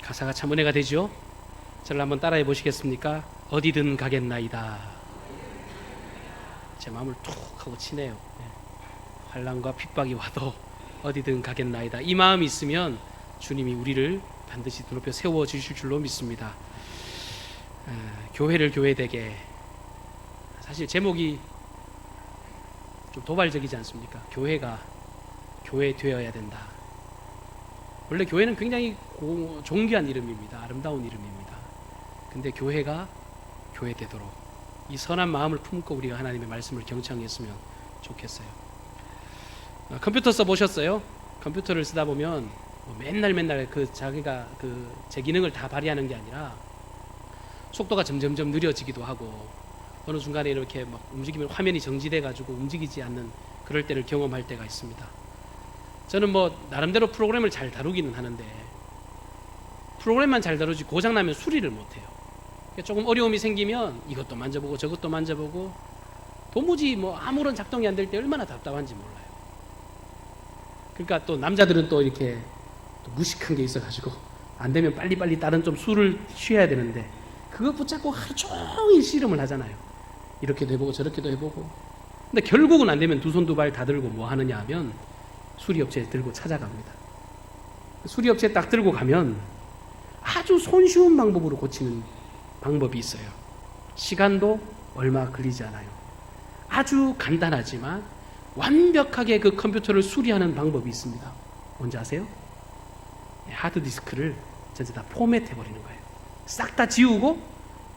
가사가 참 은혜가 되죠. 저를 한번 따라해 보시겠습니까? 어디든 가겠나이다. 제 마음을 툭 하고 치네요. 환난과 핍박이 와도 어디든 가겠나이다. 이 마음이 있으면 주님이 우리를 반드시 드높여 세워 주실 줄로 믿습니다. 교회를 교회되게. 사실 제목이 좀 도발적이지 않습니까? 교회가 교회 되어야 된다. 원래 교회는 굉장히 존귀한 이름입니다. 아름다운 이름입니다. 근데 교회가 교회 되도록 이 선한 마음을 품고 우리가 하나님의 말씀을 경청했으면 좋겠어요. 컴퓨터 써보셨어요? 컴퓨터를 쓰다 보면 맨날 자기가 제 기능을 다 발휘하는 게 아니라 속도가 점점점 느려지기도 하고 어느 순간에 이렇게 막 움직이면 화면이 정지돼 가지고 움직이지 않는 그럴 때를 경험할 때가 있습니다. 저는 나름대로 프로그램을 잘 다루기는 하는데 프로그램만 잘 다루지 고장나면 수리를 못해요. 조금 어려움이 생기면 이것도 만져보고 저것도 만져보고 도무지 아무런 작동이 안 될 때 얼마나 답답한지 몰라요. 그러니까 또 남자들은 또 이렇게 또 무식한 게 있어가지고 안 되면 빨리빨리 다른 좀 술을 취해야 되는데 그거 붙잡고 하루 종일 씨름을 하잖아요. 이렇게도 해보고 저렇게도 해보고. 근데 결국은 안 되면 두 손 두 발 다 들고 뭐 하느냐 하면 수리업체에 들고 찾아갑니다. 수리업체에 딱 들고 가면 아주 손쉬운 방법으로 고치는 방법이 있어요. 시간도 얼마 걸리지 않아요. 아주 간단하지만 완벽하게 그 컴퓨터를 수리하는 방법이 있습니다. 뭔지 아세요? 하드디스크를 전체 다 포맷해버리는 거예요. 싹 다 지우고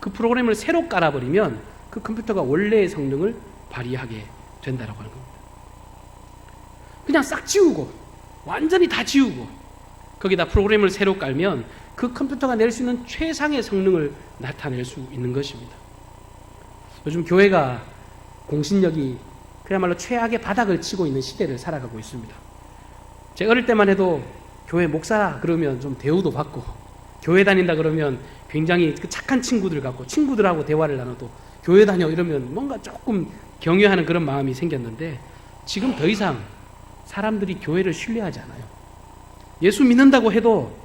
그 프로그램을 새로 깔아버리면 그 컴퓨터가 원래의 성능을 발휘하게 된다고 하는 겁니다. 그냥 싹 지우고 완전히 다 지우고 거기다 프로그램을 새로 깔면 그 컴퓨터가 낼 수 있는 최상의 성능을 나타낼 수 있는 것입니다. 요즘 교회가 공신력이 그야말로 최악의 바닥을 치고 있는 시대를 살아가고 있습니다. 제가 어릴 때만 해도 교회 목사라 그러면 좀 대우도 받고 교회 다닌다 그러면 굉장히 착한 친구들 같고 친구들하고 대화를 나눠도 교회 다녀 이러면 뭔가 조금 경외하는 그런 마음이 생겼는데 지금 더 이상 사람들이 교회를 신뢰하지 않아요. 예수 믿는다고 해도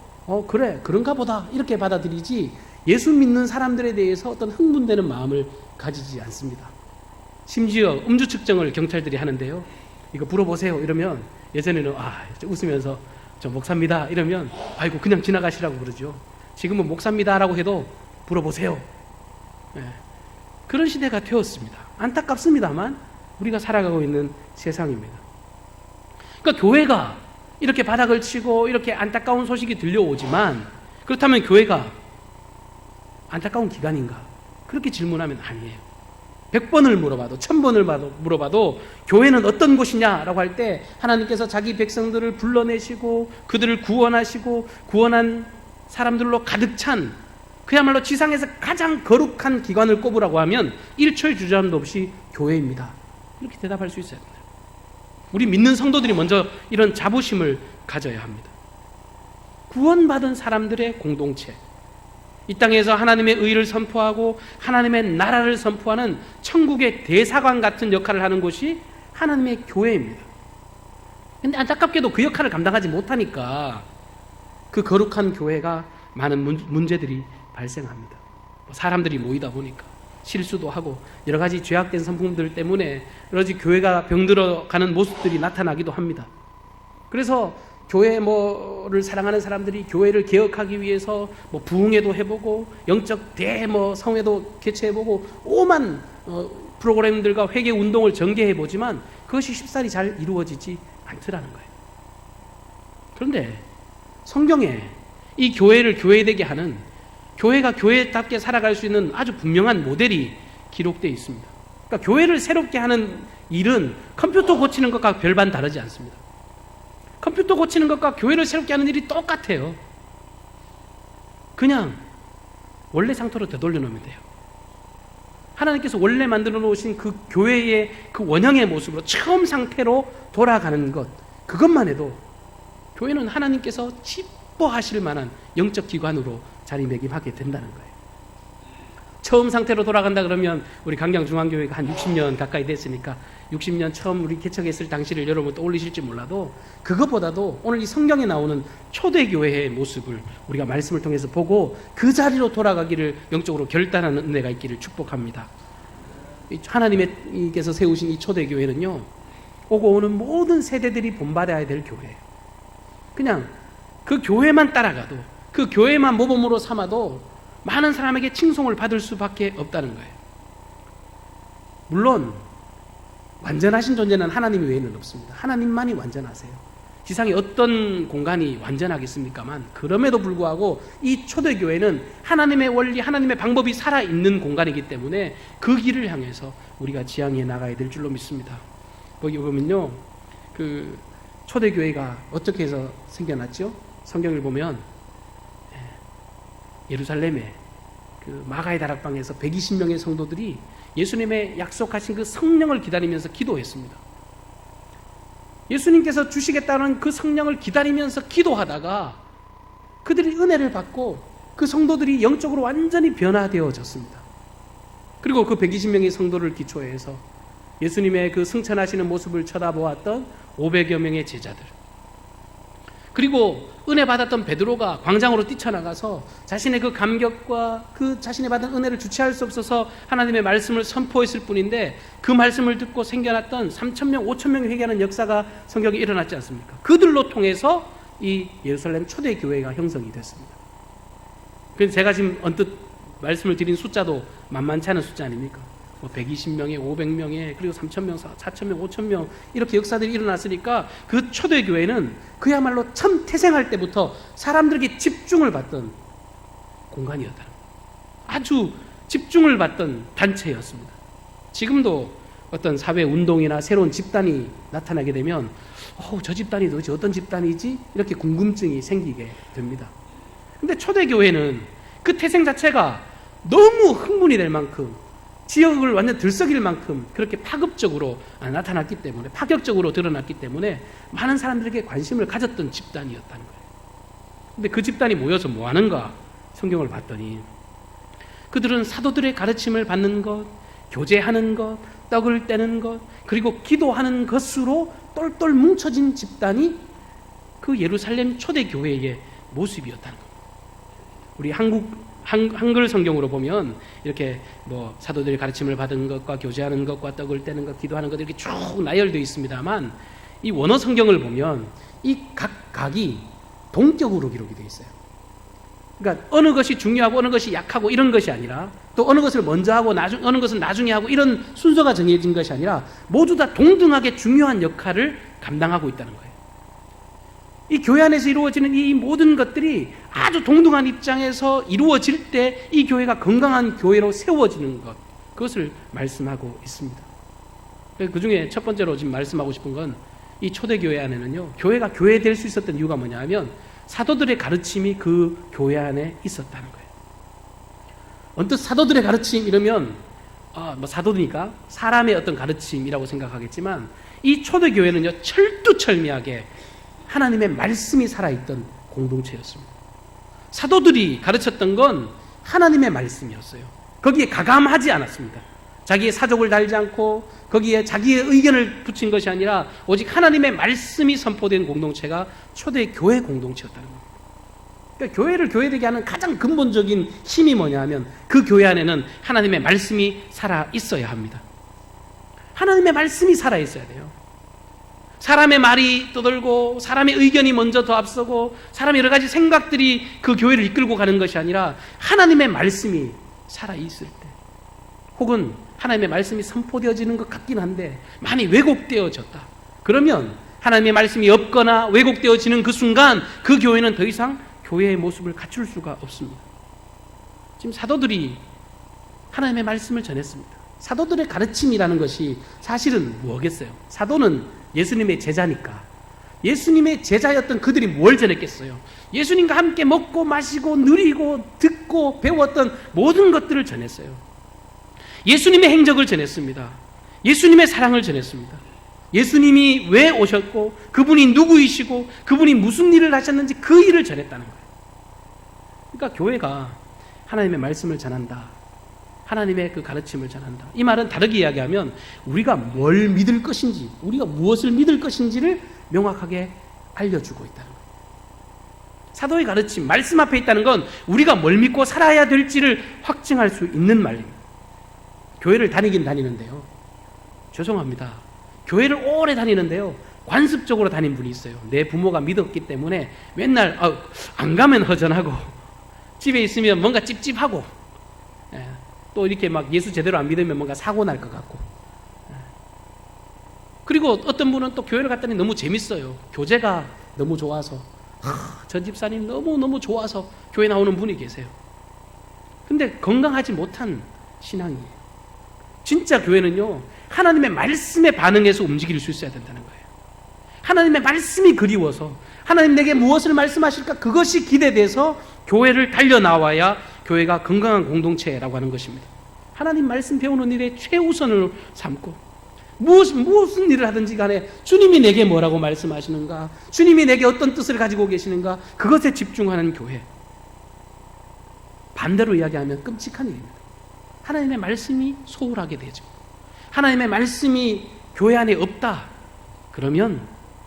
그래 그런가 보다 이렇게 받아들이지 예수 믿는 사람들에 대해서 어떤 흥분되는 마음을 가지지 않습니다. 심지어 음주 측정을 경찰들이 하는데요. 이거 물어보세요 이러면 예전에는 웃으면서 저 목사입니다 이러면 아이고 그냥 지나가시라고 그러죠. 지금은 목사입니다라고 해도 물어보세요. 그런 시대가 되었습니다. 안타깝습니다만 우리가 살아가고 있는 세상입니다. 그러니까 교회가 이렇게 바닥을 치고 이렇게 안타까운 소식이 들려오지만 그렇다면 교회가 안타까운 기관인가? 그렇게 질문하면 아니에요. 100번을 물어봐도 1000번을 물어봐도 교회는 어떤 곳이냐라고 할 때 하나님께서 자기 백성들을 불러내시고 그들을 구원하시고 구원한 사람들로 가득 찬 그야말로 지상에서 가장 거룩한 기관을 꼽으라고 하면 1초의 주저함도 없이 교회입니다. 이렇게 대답할 수 있어야 됩니다. 우리 믿는 성도들이 먼저 이런 자부심을 가져야 합니다. 구원받은 사람들의 공동체, 이 땅에서 하나님의 의를 선포하고 하나님의 나라를 선포하는 천국의 대사관 같은 역할을 하는 곳이 하나님의 교회입니다. 그런데 안타깝게도 그 역할을 감당하지 못하니까 그 거룩한 교회가 많은 문제들이 발생합니다. 사람들이 모이다 보니까 실수도 하고 여러 가지 죄악된 성품들 때문에 여러 가지 교회가 병들어가는 모습들이 나타나기도 합니다. 그래서 교회를 사랑하는 사람들이 교회를 개혁하기 위해서 부흥회도 해보고 영적 성회도 개최해보고 오만 프로그램들과 회개 운동을 전개해보지만 그것이 쉽사리 잘 이루어지지 않더라는 거예요. 그런데 성경에 이 교회를 교회되게 하는 교회가 교회답게 살아갈 수 있는 아주 분명한 모델이 기록되어 있습니다. 그러니까 교회를 새롭게 하는 일은 컴퓨터 고치는 것과 별반 다르지 않습니다. 컴퓨터 고치는 것과 교회를 새롭게 하는 일이 똑같아요. 그냥 원래 상태로 되돌려 놓으면 돼요. 하나님께서 원래 만들어 놓으신 그 교회의 그 원형의 모습으로 처음 상태로 돌아가는 것, 그것만 해도 교회는 하나님께서 기뻐하실 만한 영적 기관으로 자리매김하게 된다는 거예요. 처음 상태로 돌아간다 그러면 우리 강경중앙교회가 한 60년 가까이 됐으니까 60년 처음 우리 개척했을 당시를 여러분 떠올리실지 몰라도 그것보다도 오늘 이 성경에 나오는 초대교회의 모습을 우리가 말씀을 통해서 보고 그 자리로 돌아가기를 영적으로 결단하는 은혜가 있기를 축복합니다. 하나님께서 세우신 이 초대교회는요, 오고 오는 모든 세대들이 본받아야 될 교회예요. 그냥 그 교회만 따라가도, 그 교회만 모범으로 삼아도 많은 사람에게 칭송을 받을 수밖에 없다는 거예요. 물론 완전하신 존재는 하나님 외에는 없습니다. 하나님만이 완전하세요. 지상에 어떤 공간이 완전하겠습니까만, 그럼에도 불구하고 이 초대교회는 하나님의 원리, 하나님의 방법이 살아있는 공간이기 때문에 그 길을 향해서 우리가 지향해 나가야 될 줄로 믿습니다. 거기 보면요, 그 초대교회가 어떻게 해서 생겨났죠? 성경을 보면 예루살렘에 그 마가의 다락방에서 120명의 성도들이 예수님의 약속하신 그 성령을 기다리면서 기도했습니다. 예수님께서 주시겠다는 그 성령을 기다리면서 기도하다가 그들이 은혜를 받고 그 성도들이 영적으로 완전히 변화되어졌습니다. 그리고 그 120명의 성도를 기초해서 예수님의 그 승천하시는 모습을 쳐다보았던 500여 명의 제자들, 그리고 은혜 받았던 베드로가 광장으로 뛰쳐나가서 자신의 그 감격과 그 자신이 받은 은혜를 주체할 수 없어서 하나님의 말씀을 선포했을 뿐인데, 그 말씀을 듣고 생겨났던 3,000명, 5,000명이 회개하는 역사가 성경에 일어났지 않습니까? 그들로 통해서 이 예루살렘 초대교회가 형성이 됐습니다. 그래서 제가 지금 언뜻 말씀을 드린 숫자도 만만치 않은 숫자 아닙니까? 120명에 500명에 그리고 3,000명, 4,000명, 5,000명 이렇게 역사들이 일어났으니까 그 초대교회는 그야말로 처음 태생할 때부터 사람들에게 집중을 받던 공간이었다는 거예요. 아주 집중을 받던 단체였습니다. 지금도 어떤 사회운동이나 새로운 집단이 나타나게 되면 저 집단이 도대체 어떤 집단이지? 이렇게 궁금증이 생기게 됩니다. 근데 초대교회는 그 태생 자체가 너무 흥분이 될 만큼, 지역을 완전 들썩일 만큼 그렇게 파급적으로 나타났기 때문에, 파격적으로 드러났기 때문에 많은 사람들에게 관심을 가졌던 집단이었다는 거예요. 근데 그 집단이 모여서 뭐 하는가? 성경을 봤더니 그들은 사도들의 가르침을 받는 것, 교제하는 것, 떡을 떼는 것, 그리고 기도하는 것으로 똘똘 뭉쳐진 집단이 그 예루살렘 초대교회의 모습이었다는 겁니다. 우리 한글 성경으로 보면 이렇게 뭐 사도들의 가르침을 받은 것과 교제하는 것과 떡을 떼는 것, 기도하는 것 이렇게 쭉 나열되어 있습니다만, 이 원어 성경을 보면 이 각각이 동격으로 기록이 되어 있어요. 그러니까 어느 것이 중요하고 어느 것이 약하고 이런 것이 아니라, 또 어느 것을 먼저 하고 어느 것은 나중에 하고 이런 순서가 정해진 것이 아니라 모두 다 동등하게 중요한 역할을 감당하고 있다는 거예요. 이 교회 안에서 이루어지는 이 모든 것들이 아주 동등한 입장에서 이루어질 때 이 교회가 건강한 교회로 세워지는 것, 그것을 말씀하고 있습니다. 그 중에 첫 번째로 지금 말씀하고 싶은 건, 이 초대교회 안에는요, 교회가 교회 될 수 있었던 이유가 뭐냐 하면 사도들의 가르침이 그 교회 안에 있었다는 거예요. 언뜻 사도들의 가르침 이러면 사도니까 사람의 어떤 가르침이라고 생각하겠지만, 이 초대교회는요 철두철미하게 하나님의 말씀이 살아있던 공동체였습니다. 사도들이 가르쳤던 건 하나님의 말씀이었어요. 거기에 가감하지 않았습니다. 자기의 사족을 달지 않고 거기에 자기의 의견을 붙인 것이 아니라 오직 하나님의 말씀이 선포된 공동체가 초대교회 공동체였다는 겁니다. 그러니까 교회를 교회되게 하는 가장 근본적인 힘이 뭐냐 하면 그 교회 안에는 하나님의 말씀이 살아있어야 합니다. 하나님의 말씀이 살아있어야 돼요. 사람의 말이 떠들고 사람의 의견이 먼저 더 앞서고 사람의 여러 가지 생각들이 그 교회를 이끌고 가는 것이 아니라 하나님의 말씀이 살아있을 때, 혹은 하나님의 말씀이 선포되어지는 것 같긴 한데 많이 왜곡되어졌다, 그러면 하나님의 말씀이 없거나 왜곡되어지는 그 순간 그 교회는 더 이상 교회의 모습을 갖출 수가 없습니다. 지금 사도들이 하나님의 말씀을 전했습니다. 사도들의 가르침이라는 것이 사실은 뭐겠어요? 사도는 예수님의 제자니까, 예수님의 제자였던 그들이 뭘 전했겠어요? 예수님과 함께 먹고 마시고 누리고 듣고 배웠던 모든 것들을 전했어요. 예수님의 행적을 전했습니다. 예수님의 사랑을 전했습니다. 예수님이 왜 오셨고 그분이 누구이시고 그분이 무슨 일을 하셨는지 그 일을 전했다는 거예요. 그러니까 교회가 하나님의 말씀을 전한다, 하나님의 그 가르침을 전한다. 이 말은 다르게 이야기하면 우리가 뭘 믿을 것인지, 우리가 무엇을 믿을 것인지를 명확하게 알려주고 있다는 거예요. 사도의 가르침, 말씀 앞에 있다는 건 우리가 뭘 믿고 살아야 될지를 확증할 수 있는 말입니다. 교회를 다니긴 다니는데요, 죄송합니다, 교회를 오래 다니는데요, 관습적으로 다닌 분이 있어요. 내 부모가 믿었기 때문에 맨날 안 가면 허전하고 집에 있으면 뭔가 찝찝하고, 또 이렇게 막 예수 제대로 안 믿으면 뭔가 사고 날 것 같고, 그리고 어떤 분은 또 교회를 갔더니 너무 재밌어요. 교제가 너무 좋아서, 전 집사님 너무너무 좋아서 교회 나오는 분이 계세요. 근데 건강하지 못한 신앙이에요. 진짜 교회는요, 하나님의 말씀에 반응해서 움직일 수 있어야 된다는 거예요. 하나님의 말씀이 그리워서, 하나님 내게 무엇을 말씀하실까, 그것이 기대돼서 교회를 달려나와야 교회가 건강한 공동체라고 하는 것입니다. 하나님 말씀 배우는 일에 최우선을 삼고, 무슨 일을 하든지 간에 주님이 내게 뭐라고 말씀하시는가, 주님이 내게 어떤 뜻을 가지고 계시는가, 그것에 집중하는 교회. 반대로 이야기하면 끔찍한 일입니다. 하나님의 말씀이 소홀하게 되죠. 하나님의 말씀이 교회 안에 없다, 그러면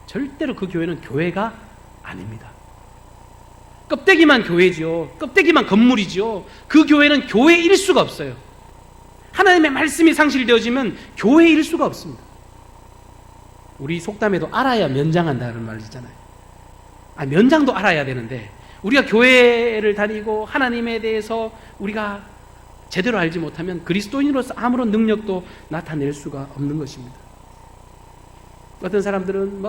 절대로 그 교회는 교회가 아닙니다. 껍데기만 교회지요, 껍데기만 건물이지요, 그 교회는 교회일 수가 없어요. 하나님의 말씀이 상실되어지면 교회일 수가 없습니다. 우리 속담에도 알아야 면장한다는 말이 있잖아요. 면장도 알아야 되는데, 우리가 교회를 다니고 하나님에 대해서 우리가 제대로 알지 못하면 그리스도인으로서 아무런 능력도 나타낼 수가 없는 것입니다. 어떤 사람들은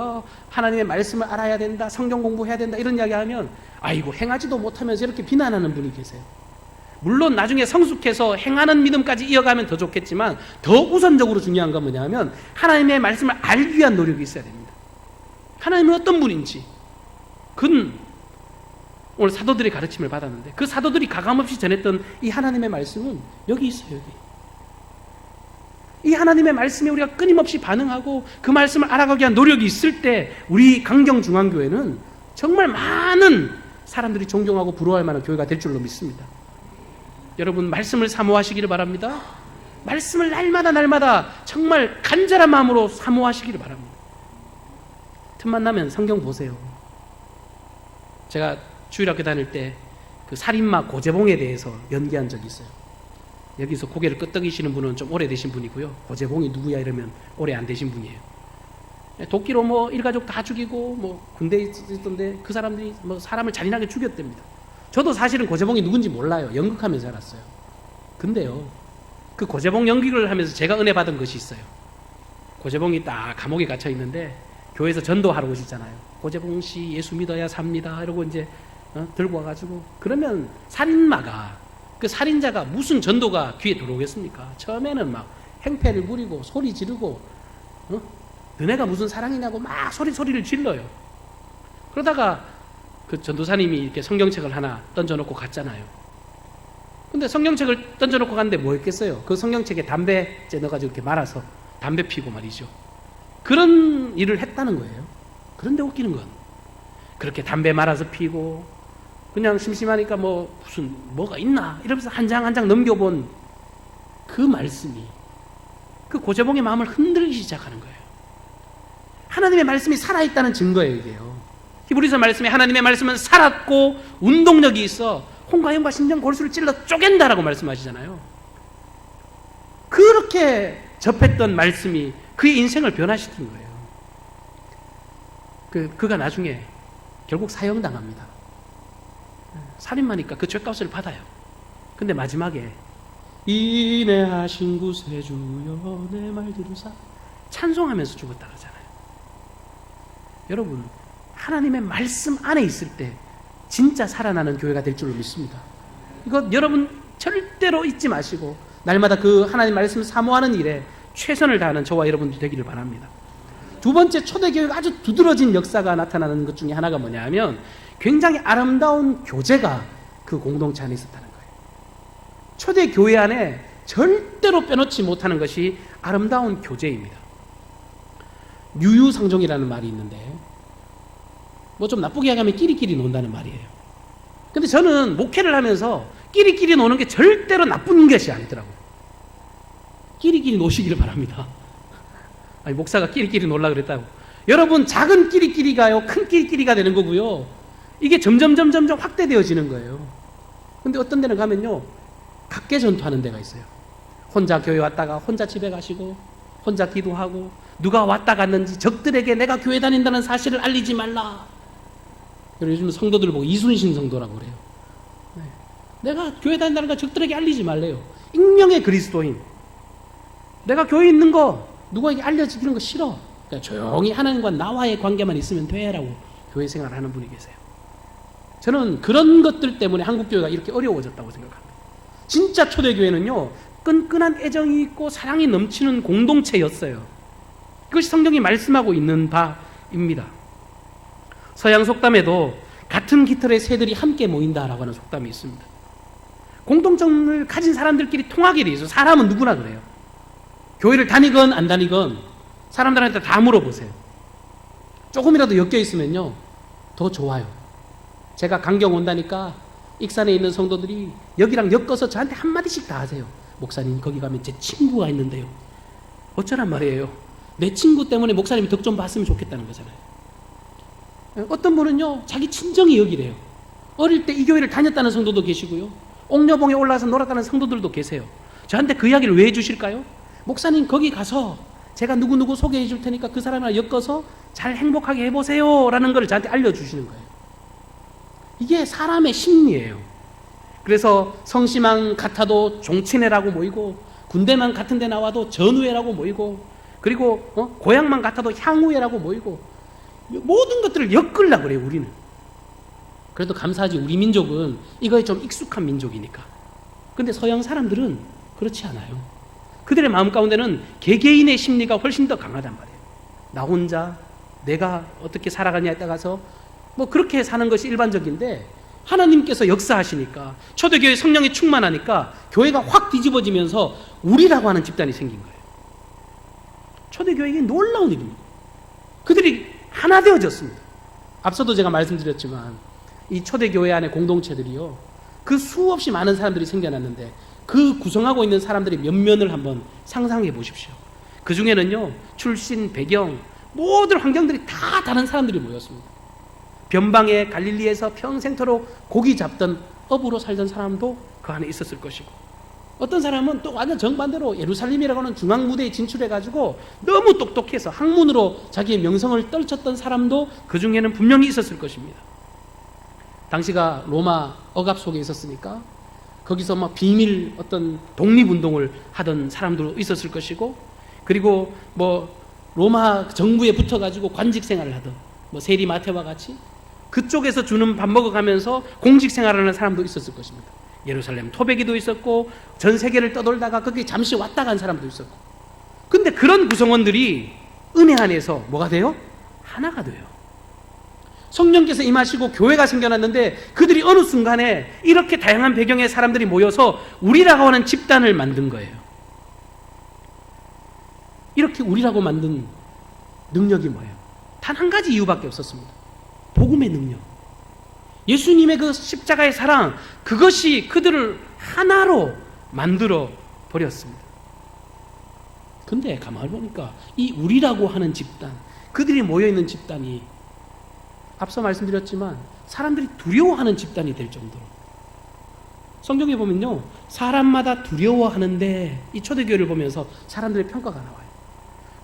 하나님의 말씀을 알아야 된다, 성경 공부해야 된다, 이런 이야기하면 아이고 행하지도 못하면서 이렇게 비난하는 분이 계세요. 물론 나중에 성숙해서 행하는 믿음까지 이어가면 더 좋겠지만, 더 우선적으로 중요한 건 뭐냐면 하나님의 말씀을 알기 위한 노력이 있어야 됩니다. 하나님은 어떤 분인지, 그건 오늘 사도들의 가르침을 받았는데, 그 사도들이 가감없이 전했던 이 하나님의 말씀은 여기 있어요. 여기. 이 하나님의 말씀에 우리가 끊임없이 반응하고 그 말씀을 알아가기 위한 노력이 있을 때, 우리 강경중앙교회는 정말 많은 사람들이 존경하고 부러워할 만한 교회가 될 줄로 믿습니다. 여러분, 말씀을 사모하시기를 바랍니다. 말씀을 날마다 정말 간절한 마음으로 사모하시기를 바랍니다. 틈만 나면 성경 보세요. 제가 주일학교 다닐 때 그 살인마 고재봉에 대해서 연기한 적이 있어요. 여기서 고개를 끄덕이시는 분은 좀 오래되신 분이고요, 고재봉이 누구야 이러면 오래 안 되신 분이에요. 도끼로 일가족 다 죽이고 군대에 있던데, 그 사람들이 사람을 잔인하게 죽였답니다. 저도 사실은 고재봉이 누군지 몰라요. 연극하면서 알았어요. 근데요, 그 고재봉 연기를 하면서 제가 은혜 받은 것이 있어요. 고재봉이 딱 감옥에 갇혀 있는데 교회에서 전도하러 오시잖아요. 고재봉 씨 예수 믿어야 삽니다 이러고 이제 들고 와가지고, 그러면 살인마가, 그 살인자가 무슨 전도가 귀에 들어오겠습니까? 처음에는 막 행패를 부리고 소리 지르고, 너네가 무슨 사랑이냐고 막 소리를 질러요. 그러다가 그 전도사님이 이렇게 성경책을 하나 던져놓고 갔잖아요. 근데 성경책을 던져놓고 갔는데 뭐 했겠어요? 그 성경책에 담배째 넣어가지고 이렇게 말아서 담배 피고 말이죠. 그런 일을 했다는 거예요. 그런데 웃기는 건, 그렇게 담배 말아서 피고 그냥 심심하니까 뭐가 있나 이러면서 한 장 한 장 넘겨본 그 말씀이 그 고재봉의 마음을 흔들기 시작하는 거예요. 하나님의 말씀이 살아있다는 증거예요, 이게요. 히브리서 말씀에 하나님의 말씀은 살았고 운동력이 있어 혼과 영과 심령 골수를 찔러 쪼갠다라고 말씀하시잖아요. 그렇게 접했던 말씀이 그의 인생을 변화시킨 거예요. 그가 나중에 결국 사형당합니다. 살인마니까 그 죄값을 받아요. 근데 마지막에 인내하신 구세주여 내 말 들으사 찬송하면서 죽었다 그러잖아요. 여러분, 하나님의 말씀 안에 있을 때 진짜 살아나는 교회가 될 줄로 믿습니다. 이거 여러분 절대로 잊지 마시고 날마다 그 하나님 말씀을 사모하는 일에 최선을 다하는 저와 여러분들 되기를 바랍니다. 두 번째, 초대교회가 아주 두드러진 역사가 나타나는 것 중에 하나가 뭐냐 하면 굉장히 아름다운 교제가 그 공동체 안에 있었다는 거예요. 초대교회 안에 절대로 빼놓지 못하는 것이 아름다운 교제입니다. 유유상종이라는 말이 있는데 좀 나쁘게 얘기하면 끼리끼리 논다는 말이에요. 근데 저는 목회를 하면서 끼리끼리 노는 게 절대로 나쁜 것이 아니더라고요. 끼리끼리 노시기를 바랍니다. 아니, 목사가 끼리끼리 놀라 그랬다고. 여러분, 작은 끼리끼리가요, 큰 끼리끼리가 되는 거고요. 이게 점점 확대되어지는 거예요. 근데 어떤 데는 가면요, 각계 전투하는 데가 있어요. 혼자 교회 왔다가 혼자 집에 가시고, 혼자 기도하고, 누가 왔다 갔는지 적들에게 내가 교회 다닌다는 사실을 알리지 말라. 요즘 성도들 보고 이순신 성도라고 그래요. 네. 내가 교회 다닌다는 거 적들에게 알리지 말래요. 익명의 그리스도인. 내가 교회에 있는 거 누구에게 알려지기는 거 싫어. 그러니까 조용히 하나님과 나와의 관계만 있으면 돼라고 교회 생활을 하는 분이 계세요. 저는 그런 것들 때문에 한국교회가 이렇게 어려워졌다고 생각합니다. 진짜 초대교회는요, 끈끈한 애정이 있고 사랑이 넘치는 공동체였어요. 그것이 성경이 말씀하고 있는 바입니다. 서양 속담에도 같은 깃털의 새들이 함께 모인다라고 하는 속담이 있습니다. 공동점을 가진 사람들끼리 통하게 돼 있어요. 사람은 누구나 그래요. 교회를 다니건 안 다니건 사람들한테 다 물어보세요. 조금이라도 엮여 있으면요, 더 좋아요. 제가 강경 온다니까 익산에 있는 성도들이 여기랑 엮어서 저한테 한마디씩 다 하세요. 목사님, 거기 가면 제 친구가 있는데요. 어쩌란 말이에요. 내 친구 때문에 목사님이 덕 좀 봤으면 좋겠다는 거잖아요. 어떤 분은요, 자기 친정이 여기래요. 어릴 때 이 교회를 다녔다는 성도도 계시고요, 옥녀봉에 올라와서 놀았다는 성도들도 계세요. 저한테 그 이야기를 왜 해주실까요? 목사님, 거기 가서 제가 누구누구 소개해 줄 테니까 그 사람을 엮어서 잘 행복하게 해보세요 라는 걸 저한테 알려주시는 거예요. 이게 사람의 심리예요. 그래서 성심만 같아도 종친회라고 모이고, 군대만 같은 데 나와도 전우회라고 모이고, 그리고 고향만 같아도 향후회라고 모이고, 모든 것들을 엮으려고 그래요, 우리는. 그래도 감사하지, 우리 민족은 이거에 좀 익숙한 민족이니까. 근데 서양 사람들은 그렇지 않아요. 그들의 마음 가운데는 개개인의 심리가 훨씬 더 강하단 말이에요. 나 혼자 내가 어떻게 살아가냐에 따라서 뭐 그렇게 사는 것이 일반적인데, 하나님께서 역사하시니까, 초대교회 성령이 충만하니까 교회가 확 뒤집어지면서 우리라고 하는 집단이 생긴 거예요. 초대교회에게 놀라운 일입니다. 그들이 하나 되어졌습니다. 앞서도 제가 말씀드렸지만 이 초대교회 안에 공동체들이요, 그 수없이 많은 사람들이 생겨났는데 그 구성하고 있는 사람들의 면면을 한번 상상해 보십시오. 그 중에는요, 출신, 배경, 모든 환경들이 다 다른 사람들이 모였습니다. 변방의 갈릴리에서 평생토록 고기 잡던 어부로 살던 사람도 그 안에 있었을 것이고, 어떤 사람은 또 완전 정반대로 예루살렘이라고 하는 중앙무대에 진출해가지고 너무 똑똑해서 학문으로 자기의 명성을 떨쳤던 사람도 그 중에는 분명히 있었을 것입니다. 당시가 로마 억압 속에 있었으니까 거기서 막 비밀 어떤 독립운동을 하던 사람도 있었을 것이고, 그리고 뭐 로마 정부에 붙어가지고 관직 생활을 하던 뭐 세리마테와 같이 그쪽에서 주는 밥 먹어가면서 공직 생활을 하는 사람도 있었을 것입니다. 예루살렘 토백이도 있었고, 전 세계를 떠돌다가 거기 잠시 왔다 간 사람도 있었고. 근데 그런 구성원들이 은혜 안에서 뭐가 돼요? 하나가 돼요. 성령께서 임하시고 교회가 생겨났는데, 그들이 어느 순간에 이렇게 다양한 배경의 사람들이 모여서 우리라고 하는 집단을 만든 거예요. 이렇게 우리라고 만든 능력이 뭐예요? 단 한 가지 이유밖에 없었습니다. 복음의 능력. 예수님의 그 십자가의 사랑, 그것이 그들을 하나로 만들어 버렸습니다. 근데 가만히 보니까 이 우리라고 하는 집단, 그들이 모여있는 집단이 앞서 말씀드렸지만 사람들이 두려워하는 집단이 될 정도로, 성경에 보면요, 사람마다 두려워하는데, 이 초대교회를 보면서 사람들의 평가가 나와요.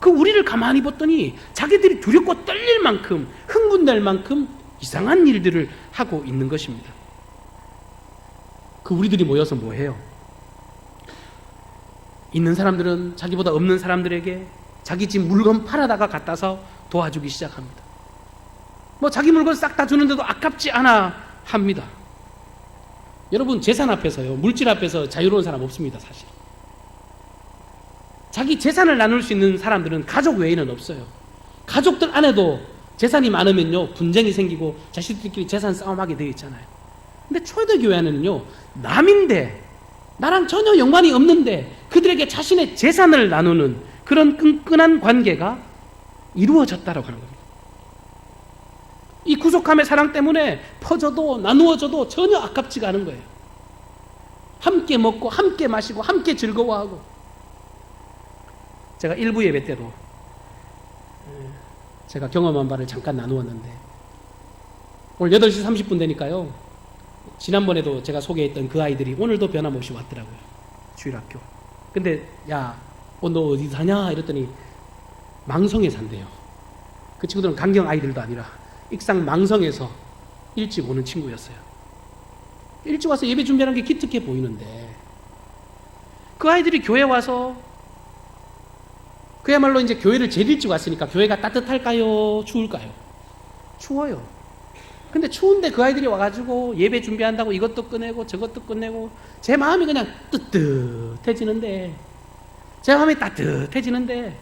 그 우리를 가만히 봤더니 자기들이 두렵고 떨릴 만큼, 흥분될 만큼 이상한 일들을 하고 있는 것입니다. 그 우리들이 모여서 뭐 해요? 있는 사람들은 자기보다 없는 사람들에게 자기 집 물건 팔아다가 갖다서 도와주기 시작합니다. 뭐 자기 물건 싹 다 주는데도 아깝지 않아 합니다. 여러분, 재산 앞에서요, 물질 앞에서 자유로운 사람 없습니다, 사실. 자기 재산을 나눌 수 있는 사람들은 가족 외에는 없어요. 가족들 안에도 재산이 많으면요, 분쟁이 생기고 자식들끼리 재산 싸움하게 되어 있잖아요. 근데 초대교회 안에는요, 남인데 나랑 전혀 연관이 없는데 그들에게 자신의 재산을 나누는 그런 끈끈한 관계가 이루어졌다라고 하는 겁니다. 이 구속함의 사랑 때문에 퍼져도 나누어져도 전혀 아깝지가 않은 거예요. 함께 먹고 함께 마시고 함께 즐거워하고, 제가 일부 예배 때도 제가 경험한 바를 잠깐 나누었는데, 오늘 8시 30분 되니까요, 지난번에도 제가 소개했던 그 아이들이 오늘도 변함없이 왔더라고요. 주일학교. 근데 야, 너 어디 사냐? 이랬더니 망성에 산대요. 그 친구들은 강경 아이들도 아니라 익산 망성에서 일찍 오는 친구였어요. 일찍 와서 예배 준비하는 게 기특해 보이는데, 그 아이들이 교회 와서 그야말로 이제 교회를 제일 일찍 왔으니까 교회가 따뜻할까요? 추울까요? 추워요. 근데 추운데 그 아이들이 와가지고 예배 준비한다고 이것도 꺼내고 저것도 꺼내고, 제 마음이 그냥 뜨뜻해지는데, 제 마음이 따뜻해지는데,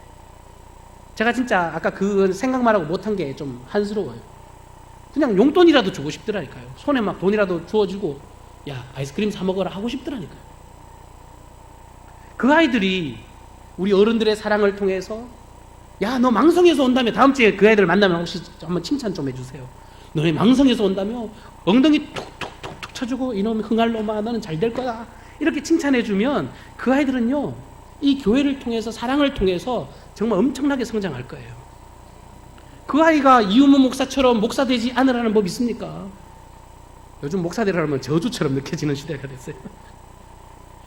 제가 진짜 아까 그 생각만 하고 못한 게 좀 한스러워요. 그냥 용돈이라도 주고 싶더라니까요. 손에 막 돈이라도 주어주고, 야, 아이스크림 사 먹어라 하고 싶더라니까요. 그 아이들이 우리 어른들의 사랑을 통해서, 야, 너 망성에서 온다며, 다음 주에 그 아이들 만나면 혹시 한번 칭찬 좀 해주세요. 너네 망성에서 온다며, 엉덩이 툭툭툭툭 쳐주고, 이놈 흥할놈아 너는 잘 될 거야, 이렇게 칭찬해주면 그 아이들은요, 이 교회를 통해서, 사랑을 통해서 정말 엄청나게 성장할 거예요. 그 아이가 이우무 목사처럼 목사 되지 않으라는 법 있습니까? 요즘 목사 되라면 저주처럼 느껴지는 시대가 됐어요.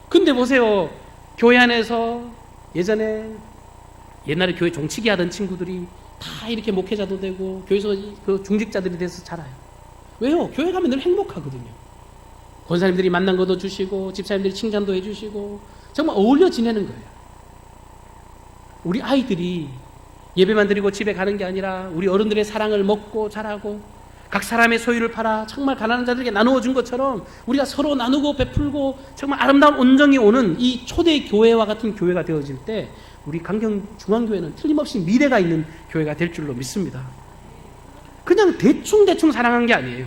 근데 보세요, 교회 안에서 옛날에 교회 종치기 하던 친구들이 다 이렇게 목회자도 되고 교회에서 그 중직자들이 돼서 자라요. 왜요? 교회 가면 늘 행복하거든요. 권사님들이 만난 것도 주시고 집사님들이 칭찬도 해주시고 정말 어울려 지내는 거예요. 우리 아이들이 예배만 드리고 집에 가는 게 아니라 우리 어른들의 사랑을 먹고 자라고, 각 사람의 소유를 팔아 정말 가난한 자들에게 나누어 준 것처럼 우리가 서로 나누고 베풀고 정말 아름다운 온정이 오는 이 초대 교회와 같은 교회가 되어질 때, 우리 강경 중앙교회는 틀림없이 미래가 있는 교회가 될 줄로 믿습니다. 그냥 대충 사랑한 게 아니에요.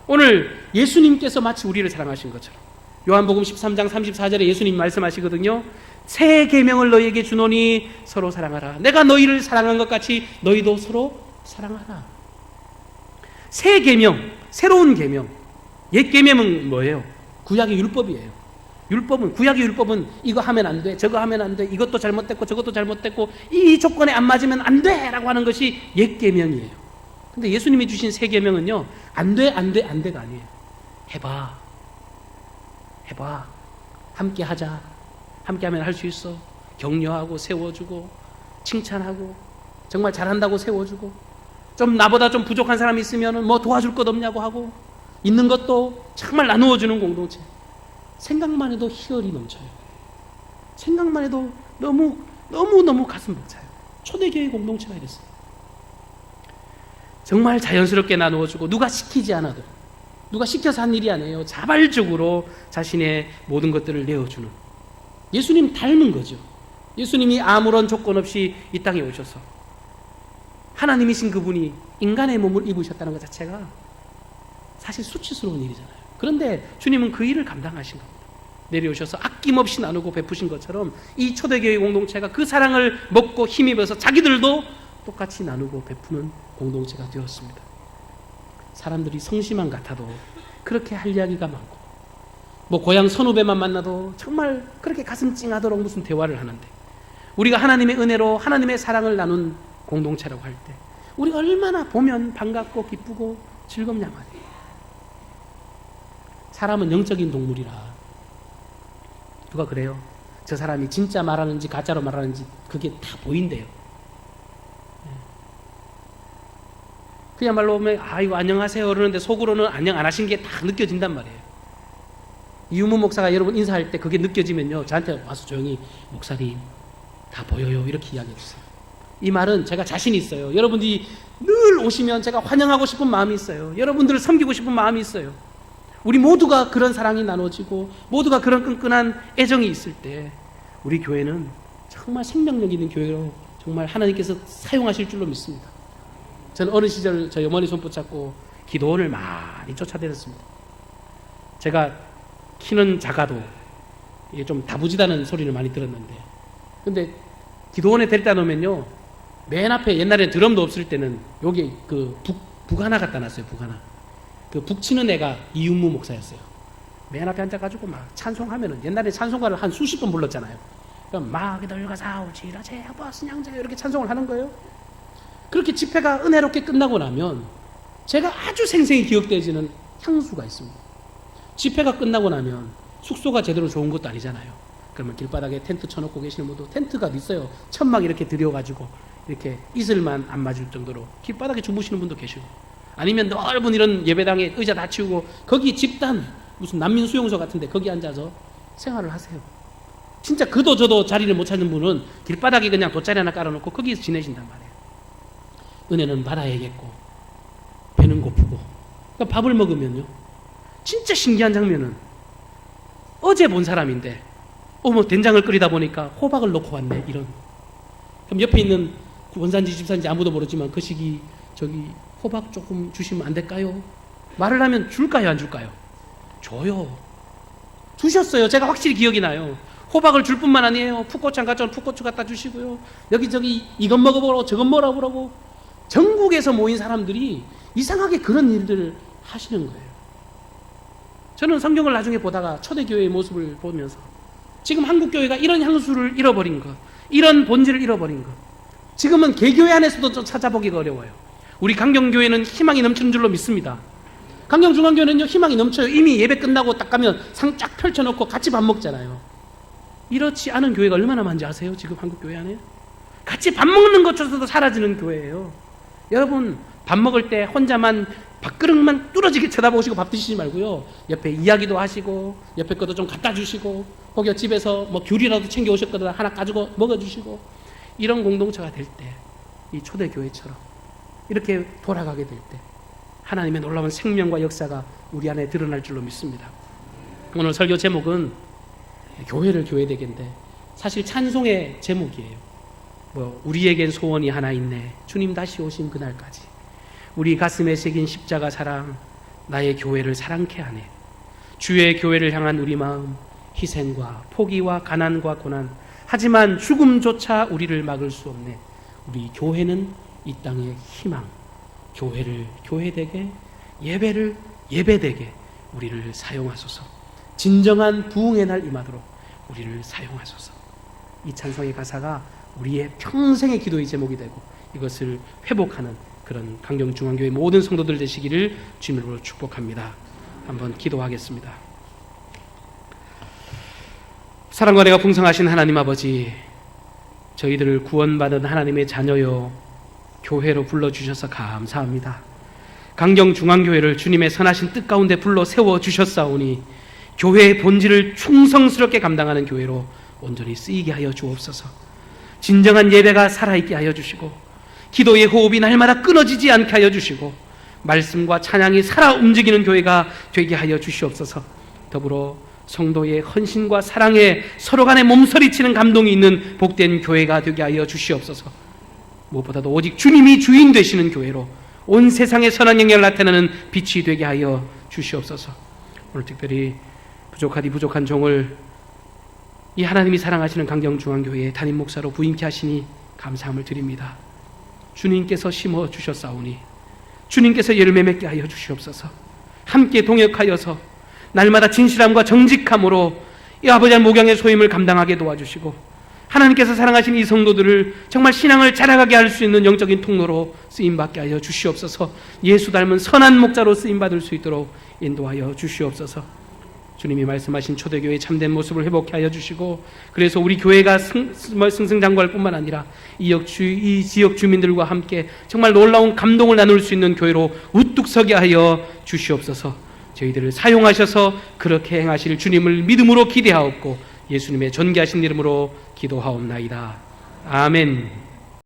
오늘 예수님께서 마치 우리를 사랑하신 것처럼 요한복음 13장 34절에 예수님 말씀하시거든요. 새 계명을 너희에게 주노니 서로 사랑하라. 내가 너희를 사랑한 것 같이 너희도 서로 사랑하라. 새 계명, 새로운 계명. 옛 계명은 뭐예요? 구약의 율법이에요. 구약의 율법은 이거 하면 안 돼, 저거 하면 안 돼, 이것도 잘못됐고 저것도 잘못됐고 이 조건에 안 맞으면 안 돼 라고 하는 것이 옛 계명이에요. 근데 예수님이 주신 새 계명은요, 안 돼가 아니에요. 해봐, 함께 하자, 함께 하면 할 수 있어, 격려하고 세워주고 칭찬하고 정말 잘한다고 세워주고, 좀 나보다 좀 부족한 사람이 있으면 뭐 도와줄 것 없냐고 하고, 있는 것도 정말 나누어주는 공동체. 생각만 해도 희열이 넘쳐요. 생각만 해도 너무 가슴 벅차요. 초대교회 공동체가 이랬어요. 정말 자연스럽게 나누어주고, 누가 시키지 않아도, 누가 시켜서 한 일이 아니에요. 자발적으로 자신의 모든 것들을 내어주는, 예수님 닮은 거죠. 예수님이 아무런 조건 없이 이 땅에 오셔서 하나님이신 그분이 인간의 몸을 입으셨다는 것 자체가 사실 수치스러운 일이잖아요. 그런데 주님은 그 일을 감당하신 겁니다. 내려오셔서 아낌없이 나누고 베푸신 것처럼 이 초대교회 공동체가 그 사랑을 먹고 힘입어서 자기들도 똑같이 나누고 베푸는 공동체가 되었습니다. 사람들이 성심만 같아도 그렇게 할 이야기가 많고, 뭐 고향 선후배만 만나도 정말 그렇게 가슴 찡하도록 무슨 대화를 하는데, 우리가 하나님의 은혜로 하나님의 사랑을 나눈 공동체라고 할 때 우리가 얼마나 보면 반갑고 기쁘고 즐겁냐 말이에요. 사람은 영적인 동물이라, 누가 그래요? 저 사람이 진짜 말하는지 가짜로 말하는지 그게 다 보인대요. 그야말로 오면 아이고 안녕하세요 그러는데 속으로는 안녕 안 하신 게 다 느껴진단 말이에요. 이우무 목사가 여러분 인사할 때 그게 느껴지면요, 저한테 와서 조용히 목사님 다 보여요 이렇게 이야기해 주세요. 이 말은 제가 자신 있어요. 여러분들이 늘 오시면 제가 환영하고 싶은 마음이 있어요. 여러분들을 섬기고 싶은 마음이 있어요. 우리 모두가 그런 사랑이 나눠지고 모두가 그런 끈끈한 애정이 있을 때 우리 교회는 정말 생명력 있는 교회로 정말 하나님께서 사용하실 줄로 믿습니다. 저는 어느 시절 저희 어머니 손 붙잡고 기도원을 많이 쫓아다녔습니다. 제가 키는 작아도 이게 좀 다부지다는 소리를 많이 들었는데, 근데 기도원에 데리다 놓으면요, 맨 앞에 옛날에 드럼도 없을 때는 여기 그 북 하나 갖다 놨어요. 북 하나. 그 북 치는 애가 이윤무 목사였어요. 맨 앞에 앉아가지고 막 찬송하면은, 옛날에 찬송가를 한 수십 번 불렀잖아요. 마귀들과 싸우지라 제버스냥자 이렇게 찬송을 하는 거예요. 그렇게 집회가 은혜롭게 끝나고 나면 제가 아주 생생히 기억되지는 향수가 있습니다. 집회가 끝나고 나면 숙소가 제대로 좋은 것도 아니잖아요. 그러면 길바닥에 텐트 쳐놓고 계시는 분도 텐트가 있어요. 천막 이렇게 들여가지고 이렇게 이슬만 안 맞을 정도로 길바닥에 주무시는 분도 계시고, 아니면 넓은 이런 예배당에 의자 다 치우고 거기 집단 무슨 난민 수용소 같은데 거기 앉아서 생활을 하세요. 진짜 그도 저도 자리를 못 찾는 분은 길바닥에 그냥 돗자리 하나 깔아놓고 거기서 지내신단 말이에요. 은혜는 받아야겠고 배는 고프고. 그러니까 밥을 먹으면요, 진짜 신기한 장면은 어제 본 사람인데 어머 된장을 끓이다 보니까 호박을 넣고 왔네 이런. 그럼 옆에 있는 원산지 집산지 아무도 모르지만 그 시기 저기 호박 조금 주시면 안 될까요? 말을 하면 줄까요 안 줄까요? 줘요. 주셨어요. 제가 확실히 기억이 나요. 호박을 줄 뿐만 아니에요. 풋고추 안 갖다 풋고추 갖다 주시고요. 여기저기 이것 먹어보라고 저것 먹어보라고. 전국에서 모인 사람들이 이상하게 그런 일들을 하시는 거예요. 저는 성경을 나중에 보다가 초대교회의 모습을 보면서 지금 한국교회가 이런 향수를 잃어버린 것, 이런 본질을 잃어버린 것, 지금은 개교회 안에서도 좀 찾아보기가 어려워요. 우리 강경교회는 희망이 넘치는 줄로 믿습니다. 강경중앙교회는요 희망이 넘쳐요. 이미 예배 끝나고 딱 가면 상 쫙 펼쳐놓고 같이 밥 먹잖아요. 이렇지 않은 교회가 얼마나 많은지 아세요? 지금 한국교회 안에 같이 밥 먹는 것조차도 사라지는 교회예요. 여러분 밥 먹을 때 혼자만 밥그릇만 뚫어지게 쳐다보시고 밥 드시지 말고요, 옆에 이야기도 하시고 옆에 것도 좀 갖다 주시고, 혹여 집에서 뭐 귤이라도 챙겨 오셨거든 하나 가지고 먹어주시고, 이런 공동체가 될 때 이 초대교회처럼 이렇게 돌아가게 될 때 하나님의 놀라운 생명과 역사가 우리 안에 드러날 줄로 믿습니다. 오늘 설교 제목은 교회를 교회되게인데 사실 찬송의 제목이에요. 우리에겐 소원이 하나 있네, 주님 다시 오신 그날까지. 우리 가슴에 새긴 십자가 사랑, 나의 교회를 사랑케 하네. 주의 교회를 향한 우리 마음, 희생과 포기와 가난과 고난, 하지만 죽음조차 우리를 막을 수 없네. 우리 교회는 이 땅의 희망. 교회를 교회되게, 예배를 예배되게 우리를 사용하소서. 진정한 부흥의 날 임하도록 우리를 사용하소서. 이 찬송의 가사가 우리의 평생의 기도의 제목이 되고 이것을 회복하는 그런 강경중앙교회 모든 성도들 되시기를 주님으로 축복합니다. 한번 기도하겠습니다. 사랑과 은혜가 풍성하신 하나님 아버지, 저희들을 구원받은 하나님의 자녀요 교회로 불러주셔서 감사합니다. 강경중앙교회를 주님의 선하신 뜻 가운데 불러 세워주셨사오니 교회의 본질을 충성스럽게 감당하는 교회로 온전히 쓰이게 하여 주옵소서. 진정한 예배가 살아있게 하여 주시고, 기도의 호흡이 날마다 끊어지지 않게 하여 주시고, 말씀과 찬양이 살아 움직이는 교회가 되게 하여 주시옵소서. 더불어 성도의 헌신과 사랑에 서로 간에 몸서리치는 감동이 있는 복된 교회가 되게 하여 주시옵소서. 무엇보다도 오직 주님이 주인 되시는 교회로 온 세상에 선한 영향을 나타내는 빛이 되게 하여 주시옵소서. 오늘 특별히 부족하디 부족한 종을 이 하나님이 사랑하시는 강경중앙교회의 담임 목사로 부임케 하시니 감사함을 드립니다. 주님께서 심어주셨사오니 주님께서 열매 맺게 하여 주시옵소서. 함께 동역하여서 날마다 진실함과 정직함으로 이 아버지의 목양의 소임을 감당하게 도와주시고, 하나님께서 사랑하신 이 성도들을 정말 신앙을 자라가게 할 수 있는 영적인 통로로 쓰임받게 하여 주시옵소서. 예수 닮은 선한 목자로 쓰임받을 수 있도록 인도하여 주시옵소서. 주님이 말씀하신 초대교회의 참된 모습을 회복케 하여 주시고, 그래서 우리 교회가 승승장구할 뿐만 아니라 이 지역 주민들과 함께 정말 놀라운 감동을 나눌 수 있는 교회로 우뚝 서게 하여 주시옵소서. 저희들을 사용하셔서 그렇게 행하실 주님을 믿음으로 기대하옵고 예수님의 존귀하신 이름으로 기도하옵나이다. 아멘.